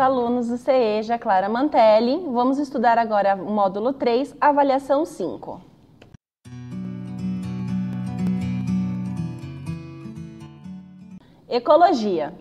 alunos do CEJA Clara Mantelli. Vamos estudar agora o módulo 3, avaliação 5. Ecologia.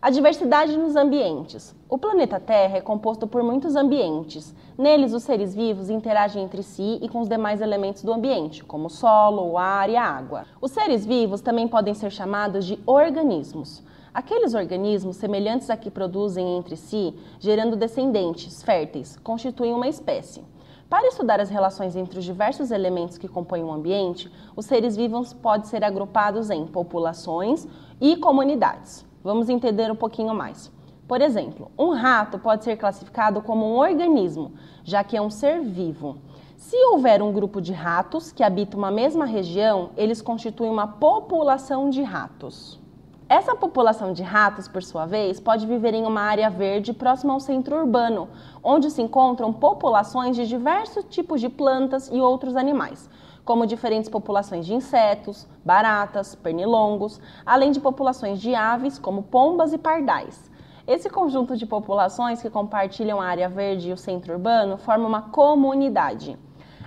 A diversidade nos ambientes. O planeta Terra é composto por muitos ambientes. Neles, os seres vivos interagem entre si e com os demais elementos do ambiente, como o solo, o ar e a água. Os seres vivos também podem ser chamados de organismos. Aqueles organismos semelhantes a que produzem entre si, gerando descendentes férteis, constituem uma espécie. Para estudar as relações entre os diversos elementos que compõem o ambiente, os seres vivos podem ser agrupados em populações e comunidades. Vamos entender um pouquinho mais. Por exemplo, um rato pode ser classificado como um organismo, já que é um ser vivo. Se houver um grupo de ratos que habitam uma mesma região, eles constituem uma população de ratos. Essa população de ratos, por sua vez, pode viver em uma área verde próxima ao centro urbano, onde se encontram populações de diversos tipos de plantas e outros animais, como diferentes populações de insetos, baratas, pernilongos, além de populações de aves, como pombas e pardais. Esse conjunto de populações que compartilham a área verde e o centro urbano forma uma comunidade.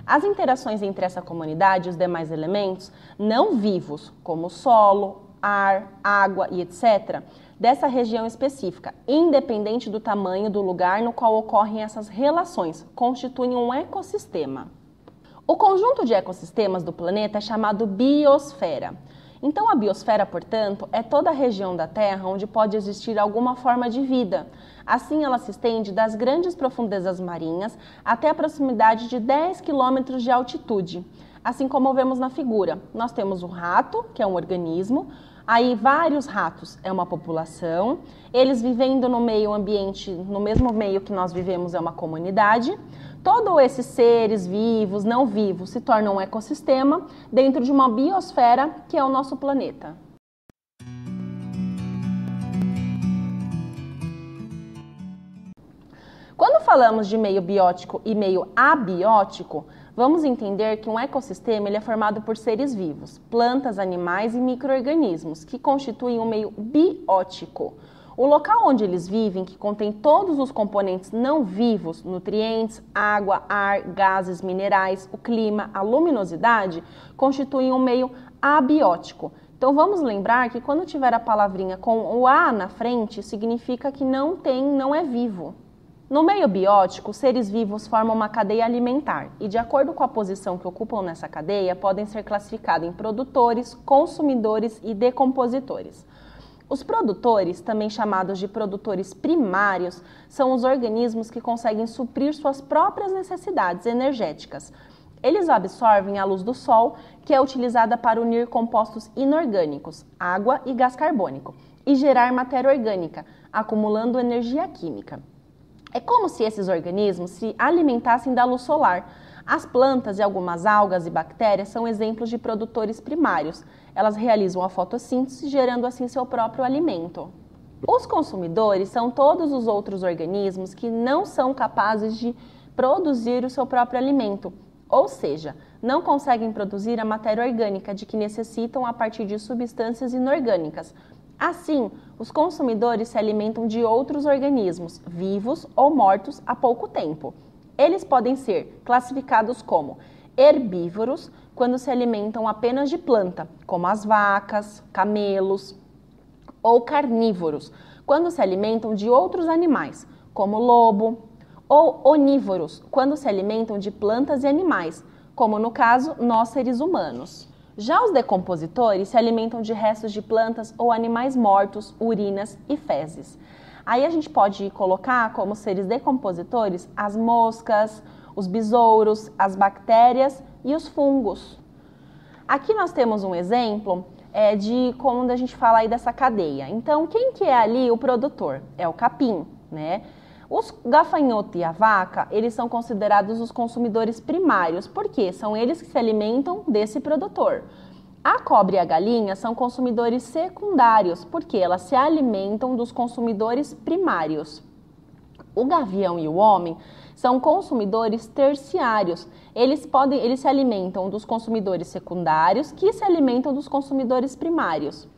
As interações entre essa comunidade e os demais elementos não vivos, como solo, ar, água e etc., dessa região específica, independente do tamanho do lugar no qual ocorrem essas relações, constituem um ecossistema. O conjunto de ecossistemas do planeta é chamado biosfera. Então, a biosfera, portanto, é toda a região da Terra onde pode existir alguma forma de vida. Assim, ela se estende das grandes profundezas marinhas até a proximidade de 10 km de altitude. Assim como vemos na figura, nós temos o rato, que é um organismo, aí vários ratos é uma população, eles vivendo no meio ambiente, no mesmo meio que nós vivemos é uma comunidade. Todos esses seres vivos, não vivos, se tornam um ecossistema dentro de uma biosfera que é o nosso planeta. Quando falamos de meio biótico e meio abiótico, vamos entender que um ecossistema ele é formado por seres vivos, plantas, animais e micro-organismos, que constituem um meio biótico. O local onde eles vivem, que contém todos os componentes não vivos, nutrientes, água, ar, gases, minerais, o clima, a luminosidade, constituem um meio abiótico. Então vamos lembrar que quando tiver a palavrinha com o A na frente, significa que não é vivo. No meio biótico, os seres vivos formam uma cadeia alimentar e, de acordo com a posição que ocupam nessa cadeia, podem ser classificados em produtores, consumidores e decompositores. Os produtores, também chamados de produtores primários, são os organismos que conseguem suprir suas próprias necessidades energéticas. Eles absorvem a luz do sol, que é utilizada para unir compostos inorgânicos, água e gás carbônico, e gerar matéria orgânica, acumulando energia química. É como se esses organismos se alimentassem da luz solar. As plantas e algumas algas e bactérias são exemplos de produtores primários. Elas realizam a fotossíntese, gerando assim seu próprio alimento. Os consumidores são todos os outros organismos que não são capazes de produzir o seu próprio alimento, ou seja, não conseguem produzir a matéria orgânica de que necessitam a partir de substâncias inorgânicas. Assim, os consumidores se alimentam de outros organismos, vivos ou mortos há pouco tempo. Eles podem ser classificados como herbívoros, quando se alimentam apenas de planta, como as vacas, camelos, ou carnívoros, quando se alimentam de outros animais, como o lobo, ou onívoros, quando se alimentam de plantas e animais, como no caso nós seres humanos. Já os decompositores se alimentam de restos de plantas ou animais mortos, urinas e fezes. Aí a gente pode colocar como seres decompositores as moscas, os besouros, as bactérias e os fungos. Aqui nós temos um exemplo de quando a gente fala aí dessa cadeia. Então, quem que é ali o produtor? É o capim, né? Os gafanhotos e a vaca, eles são considerados os consumidores primários, porque são eles que se alimentam desse produtor. A cobra e a galinha são consumidores secundários, porque elas se alimentam dos consumidores primários. O gavião e o homem são consumidores terciários. Eles se alimentam dos consumidores secundários, que se alimentam dos consumidores primários.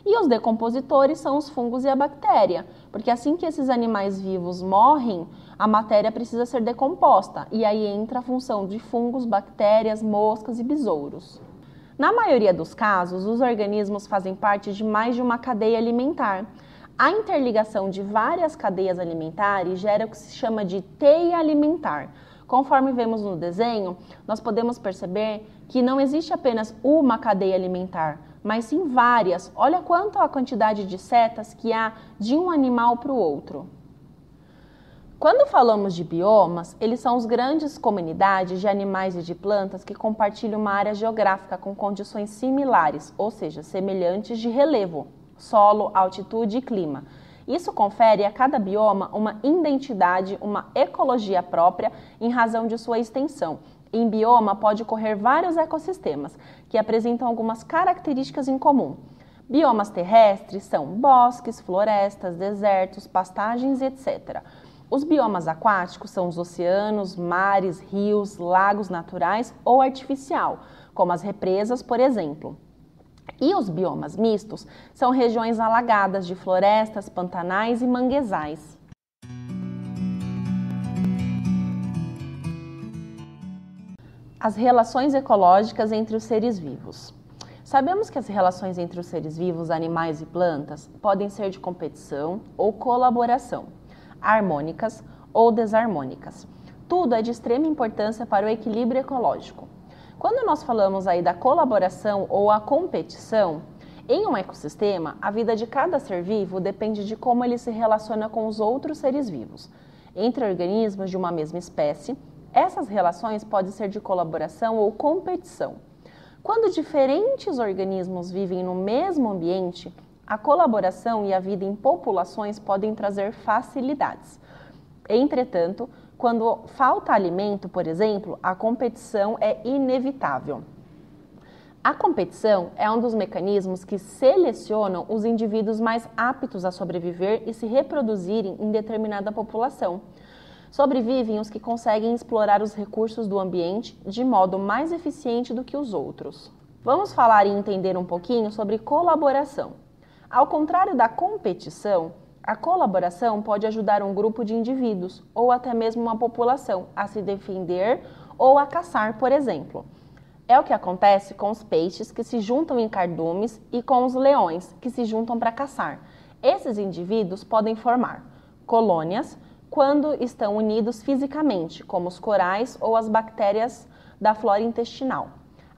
E os decompositores são os fungos e a bactéria, porque assim que esses animais vivos morrem, a matéria precisa ser decomposta, e aí entra a função de fungos, bactérias, moscas e besouros. Na maioria dos casos, os organismos fazem parte de mais de uma cadeia alimentar. A interligação de várias cadeias alimentares gera o que se chama de teia alimentar. Conforme vemos no desenho, nós podemos perceber que não existe apenas uma cadeia alimentar, mas sim várias. Olha quanto a quantidade de setas que há de um animal para o outro. Quando falamos de biomas, eles são as grandes comunidades de animais e de plantas que compartilham uma área geográfica com condições similares, ou seja, semelhantes de relevo, solo, altitude e clima. Isso confere a cada bioma uma identidade, uma ecologia própria em razão de sua extensão. Em bioma pode ocorrer vários ecossistemas que apresentam algumas características em comum. Biomas terrestres são bosques, florestas, desertos, pastagens, etc. Os biomas aquáticos são os oceanos, mares, rios, lagos naturais ou artificial, como as represas, por exemplo. E os biomas mistos são regiões alagadas de florestas, pantanais e manguezais. As relações ecológicas entre os seres vivos. Sabemos que as relações entre os seres vivos, animais e plantas podem ser de competição ou colaboração, harmônicas ou desarmônicas. Tudo é de extrema importância para o equilíbrio ecológico. Quando nós falamos aí da colaboração ou a competição, em um ecossistema, a vida de cada ser vivo depende de como ele se relaciona com os outros seres vivos. Entre organismos de uma mesma espécie, essas relações podem ser de colaboração ou competição. Quando diferentes organismos vivem no mesmo ambiente, a colaboração e a vida em populações podem trazer facilidades. Entretanto, quando falta alimento, por exemplo, a competição é inevitável. A competição é um dos mecanismos que selecionam os indivíduos mais aptos a sobreviver e se reproduzirem em determinada população. Sobrevivem os que conseguem explorar os recursos do ambiente de modo mais eficiente do que os outros. Vamos falar e entender um pouquinho sobre colaboração. Ao contrário da competição, a colaboração pode ajudar um grupo de indivíduos ou até mesmo uma população a se defender ou a caçar, por exemplo. É o que acontece com os peixes que se juntam em cardumes e com os leões que se juntam para caçar. Esses indivíduos podem formar colônias quando estão unidos fisicamente, como os corais ou as bactérias da flora intestinal.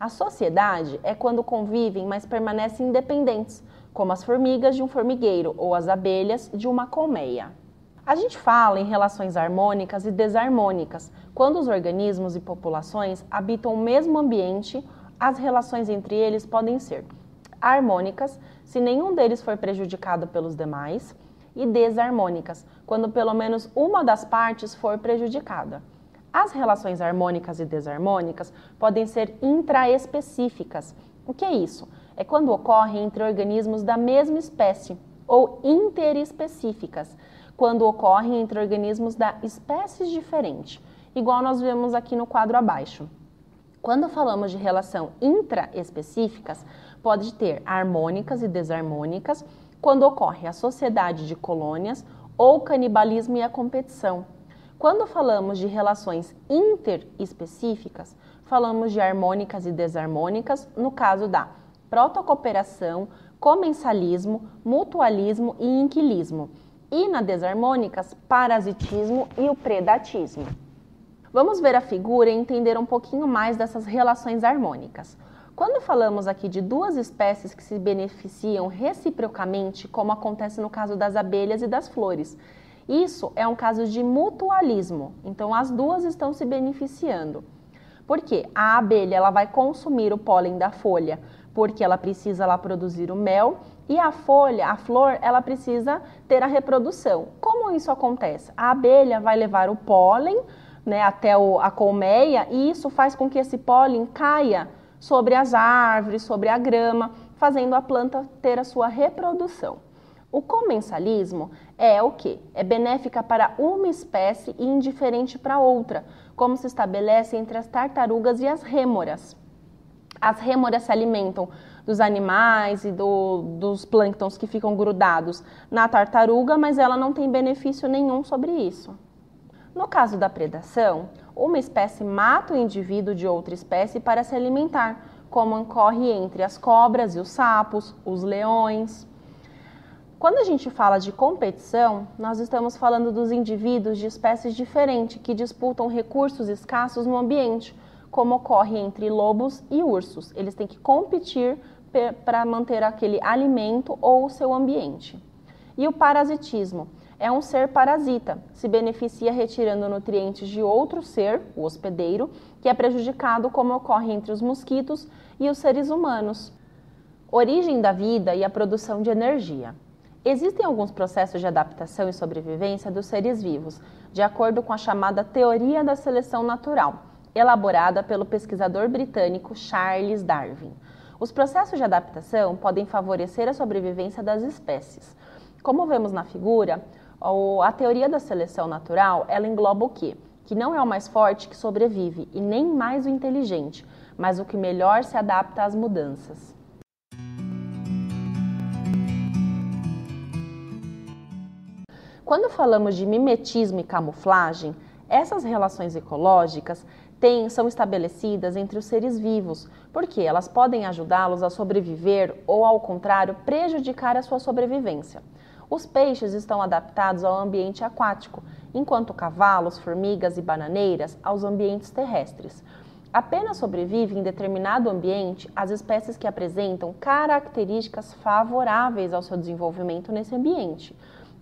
A sociedade é quando convivem, mas permanecem independentes, como as formigas de um formigueiro ou as abelhas de uma colmeia. A gente fala em relações harmônicas e desarmônicas. Quando os organismos e populações habitam o mesmo ambiente, as relações entre eles podem ser harmônicas, se nenhum deles for prejudicado pelos demais, e desarmônicas, quando pelo menos uma das partes for prejudicada. As relações harmônicas e desarmônicas podem ser intraespecíficas. O que é isso? É quando ocorre entre organismos da mesma espécie, ou interespecíficas, quando ocorre entre organismos da espécies diferentes, igual nós vemos aqui no quadro abaixo. Quando falamos de relação intraespecíficas, pode ter harmônicas e desarmônicas, quando ocorre a sociedade de colônias ou canibalismo e a competição. Quando falamos de relações interespecíficas, falamos de harmônicas e desarmônicas no caso da protocooperação, comensalismo, mutualismo e inquilismo. E na desarmônicas, parasitismo e o predatismo. Vamos ver a figura e entender um pouquinho mais dessas relações harmônicas. Quando falamos aqui de duas espécies que se beneficiam reciprocamente, como acontece no caso das abelhas e das flores, isso é um caso de mutualismo, então as duas estão se beneficiando. Por quê? A abelha ela vai consumir o pólen da folha, porque ela precisa lá produzir o mel, e a flor, ela precisa ter a reprodução. Como isso acontece? A abelha vai levar o pólen, né, até a colmeia, e isso faz com que esse pólen caia sobre as árvores, sobre a grama, fazendo a planta ter a sua reprodução. O comensalismo é o quê? É benéfica para uma espécie e indiferente para outra, como se estabelece entre as tartarugas e as rêmoras. As rêmoras se alimentam dos animais e dos plânctons que ficam grudados na tartaruga, mas ela não tem benefício nenhum sobre isso. No caso da predação, uma espécie mata o indivíduo de outra espécie para se alimentar, como ocorre entre as cobras e os sapos, os leões. Quando a gente fala de competição, nós estamos falando dos indivíduos de espécies diferentes que disputam recursos escassos no ambiente, como ocorre entre lobos e ursos. Eles têm que competir para manter aquele alimento ou o seu ambiente. E o parasitismo é um ser parasita, se beneficia retirando nutrientes de outro ser, o hospedeiro, que é prejudicado, como ocorre entre os mosquitos e os seres humanos. Origem da vida e a produção de energia. Existem alguns processos de adaptação e sobrevivência dos seres vivos, de acordo com a chamada teoria da seleção natural, elaborada pelo pesquisador britânico Charles Darwin. Os processos de adaptação podem favorecer a sobrevivência das espécies. Como vemos na figura, a teoria da seleção natural, ela engloba o quê? Que não é o mais forte que sobrevive e nem mais o inteligente, mas o que melhor se adapta às mudanças. Quando falamos de mimetismo e camuflagem, essas relações ecológicas são estabelecidas entre os seres vivos, porque elas podem ajudá-los a sobreviver ou, ao contrário, prejudicar a sua sobrevivência. Os peixes estão adaptados ao ambiente aquático, enquanto cavalos, formigas e bananeiras aos ambientes terrestres. Apenas sobrevivem em determinado ambiente as espécies que apresentam características favoráveis ao seu desenvolvimento nesse ambiente.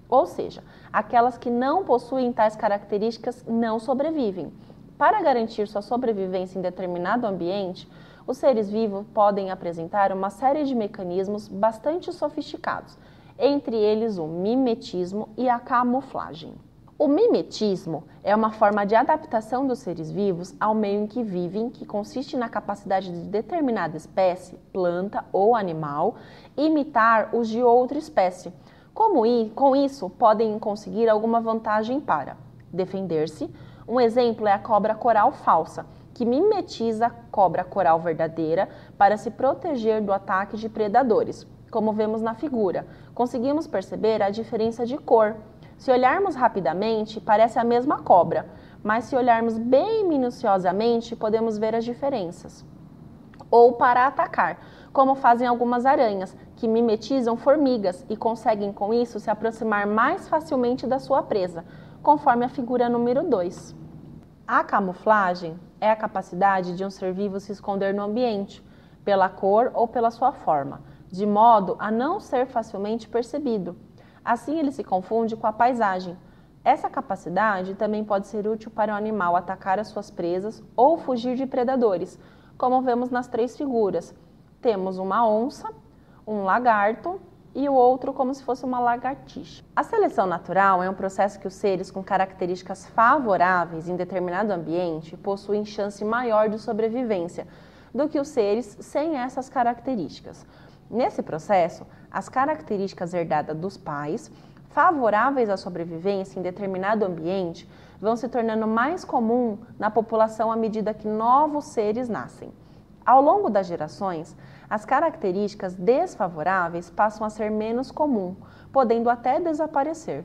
Ou seja, aquelas que não possuem tais características não sobrevivem. Para garantir sua sobrevivência em determinado ambiente, os seres vivos podem apresentar uma série de mecanismos bastante sofisticados, entre eles o mimetismo e a camuflagem. O mimetismo é uma forma de adaptação dos seres vivos ao meio em que vivem, que consiste na capacidade de determinada espécie, planta ou animal, imitar os de outra espécie. Com isso, podem conseguir alguma vantagem para defender-se. Um exemplo é a cobra coral falsa, que mimetiza a cobra coral verdadeira para se proteger do ataque de predadores. Como vemos na figura, conseguimos perceber a diferença de cor. Se olharmos rapidamente, parece a mesma cobra, mas se olharmos bem minuciosamente, podemos ver as diferenças. Ou para atacar, como fazem algumas aranhas, que mimetizam formigas e conseguem com isso se aproximar mais facilmente da sua presa, conforme a figura número 2. A camuflagem é a capacidade de um ser vivo se esconder no ambiente, pela cor ou pela sua forma, de modo a não ser facilmente percebido. Assim, ele se confunde com a paisagem. Essa capacidade também pode ser útil para o animal atacar as suas presas ou fugir de predadores, como vemos nas 3 figuras. Temos uma onça, um lagarto e o outro como se fosse uma lagartixa. A seleção natural é um processo que os seres com características favoráveis em determinado ambiente possuem chance maior de sobrevivência do que os seres sem essas características. Nesse processo, as características herdadas dos pais, favoráveis à sobrevivência em determinado ambiente, vão se tornando mais comum na população à medida que novos seres nascem. Ao longo das gerações, as características desfavoráveis passam a ser menos comum, podendo até desaparecer.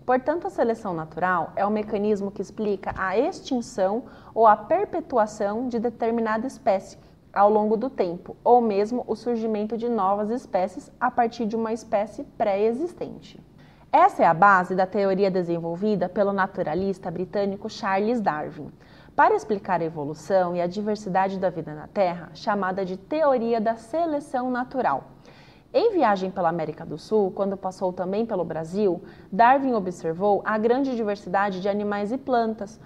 Portanto, a seleção natural é um mecanismo que explica a extinção ou a perpetuação de determinada espécie ao longo do tempo, ou mesmo o surgimento de novas espécies a partir de uma espécie pré-existente. Essa é a base da teoria desenvolvida pelo naturalista britânico Charles Darwin, para explicar a evolução e a diversidade da vida na Terra, chamada de teoria da seleção natural. Em viagem pela América do Sul, quando passou também pelo Brasil, Darwin observou a grande diversidade de animais e plantas.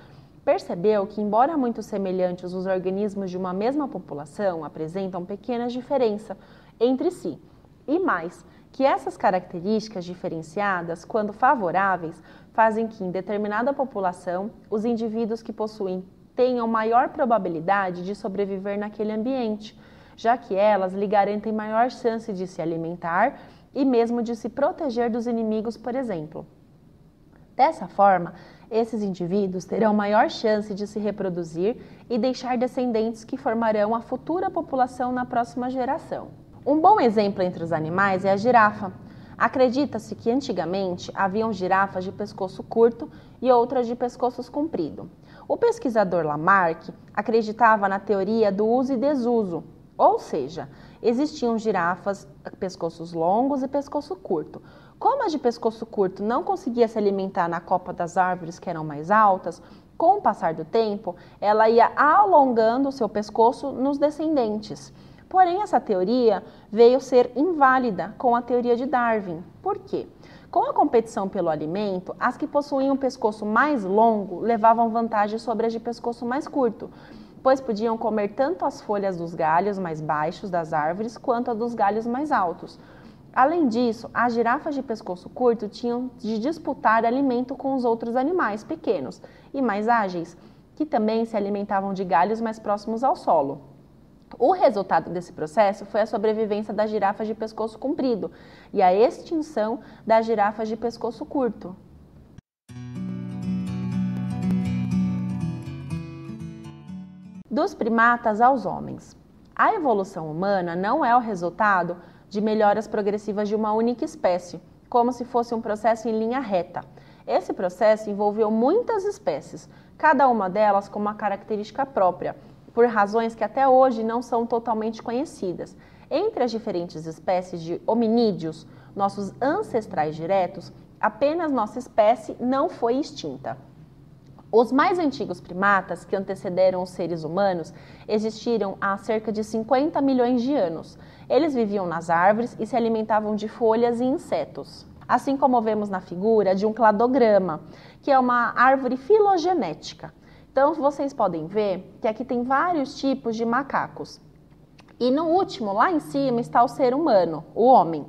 Percebeu que, embora muito semelhantes, os organismos de uma mesma população apresentam pequenas diferenças entre si. E mais, que essas características diferenciadas, quando favoráveis, fazem que, em determinada população, os indivíduos que possuem tenham maior probabilidade de sobreviver naquele ambiente, já que elas lhe garantem maior chance de se alimentar e mesmo de se proteger dos inimigos, por exemplo. Dessa forma, Esses indivíduos terão maior chance de se reproduzir e deixar descendentes que formarão a futura população na próxima geração. Um bom exemplo entre os animais é a girafa. Acredita-se que antigamente haviam girafas de pescoço curto e outras de pescoço comprido. O pesquisador Lamarck acreditava na teoria do uso e desuso, ou seja, existiam girafas pescoços longos e pescoço curto. Como a de pescoço curto não conseguia se alimentar na copa das árvores que eram mais altas, com o passar do tempo, ela ia alongando o seu pescoço nos descendentes. Porém, essa teoria veio ser inválida com a teoria de Darwin. Por quê? Com a competição pelo alimento, as que possuíam um pescoço mais longo levavam vantagem sobre as de pescoço mais curto, pois podiam comer tanto as folhas dos galhos mais baixos das árvores quanto a dos galhos mais altos. Além disso, as girafas de pescoço curto tinham de disputar alimento com os outros animais pequenos e mais ágeis, que também se alimentavam de galhos mais próximos ao solo. O resultado desse processo foi a sobrevivência das girafas de pescoço comprido e a extinção das girafas de pescoço curto. Dos primatas aos homens. A evolução humana não é o resultado de melhoras progressivas de uma única espécie, como se fosse um processo em linha reta. Esse processo envolveu muitas espécies, cada uma delas com uma característica própria, por razões que até hoje não são totalmente conhecidas. Entre as diferentes espécies de hominídeos, nossos ancestrais diretos, apenas nossa espécie não foi extinta. Os mais antigos primatas, que antecederam os seres humanos, existiram há cerca de 50 milhões de anos. Eles viviam nas árvores e se alimentavam de folhas e insetos. Assim como vemos na figura de um cladograma, que é uma árvore filogenética. Então, vocês podem ver que aqui tem vários tipos de macacos. E no último, lá em cima, está o ser humano, o homem.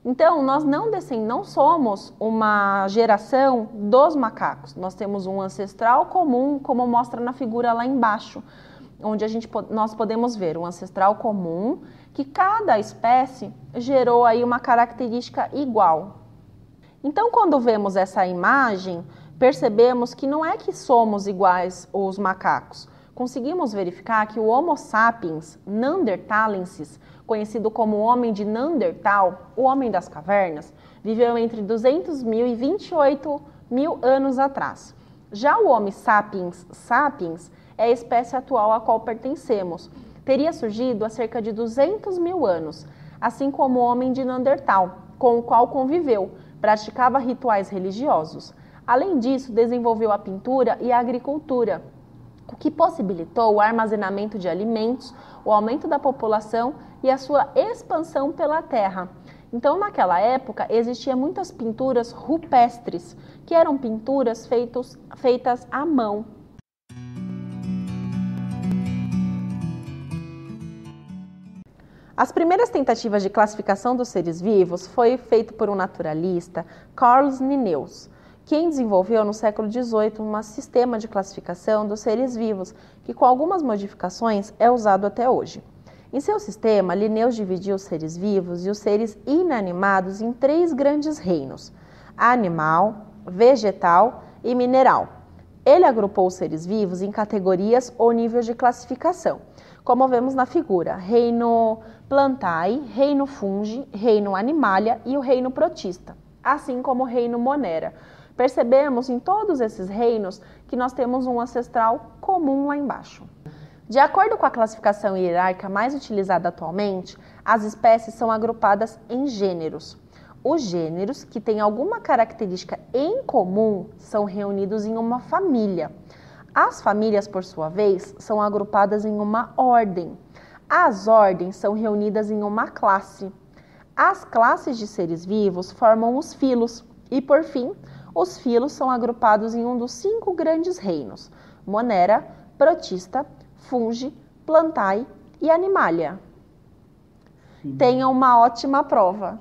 Então, nós não somos uma geração dos macacos. Nós temos um ancestral comum, como mostra na figura lá embaixo, onde nós podemos ver um ancestral comum, que cada espécie gerou aí uma característica igual. Então, quando vemos essa imagem, percebemos que não é que somos iguais os macacos. Conseguimos verificar que o Homo sapiens neanderthalensis, conhecido como homem de Neandertal, o homem das cavernas, viveu entre 200 mil e 28 mil anos atrás. Já o Homo sapiens sapiens é a espécie atual a qual pertencemos. Teria surgido há cerca de 200 mil anos, assim como o homem de Neandertal, com o qual conviveu, praticava rituais religiosos. Além disso, desenvolveu a pintura e a agricultura, o que possibilitou o armazenamento de alimentos, o aumento da população e a sua expansão pela terra. Então, naquela época, existiam muitas pinturas rupestres, que eram pinturas feitas à mão. As primeiras tentativas de classificação dos seres vivos foi feito por um naturalista, Carl Linnaeus, quem desenvolveu no século XVIII um sistema de classificação dos seres vivos, que com algumas modificações é usado até hoje. Em seu sistema, Linnaeus dividiu os seres vivos e os seres inanimados em 3 grandes reinos: animal, vegetal e mineral. Ele agrupou os seres vivos em categorias ou níveis de classificação, como vemos na figura: reino Plantae, reino Fungi, reino Animalia e o reino Protista, assim como o reino Monera. Percebemos em todos esses reinos que nós temos um ancestral comum lá embaixo. De acordo com a classificação hierárquica mais utilizada atualmente, as espécies são agrupadas em gêneros. Os gêneros que têm alguma característica em comum são reunidos em uma família. As famílias, por sua vez, são agrupadas em uma ordem. As ordens são reunidas em uma classe. As classes de seres vivos formam os filos e, por fim, os filos são agrupados em um dos 5 grandes reinos: Monera, Protista, Fungi, Plantae e Animalia. Tenham uma ótima prova!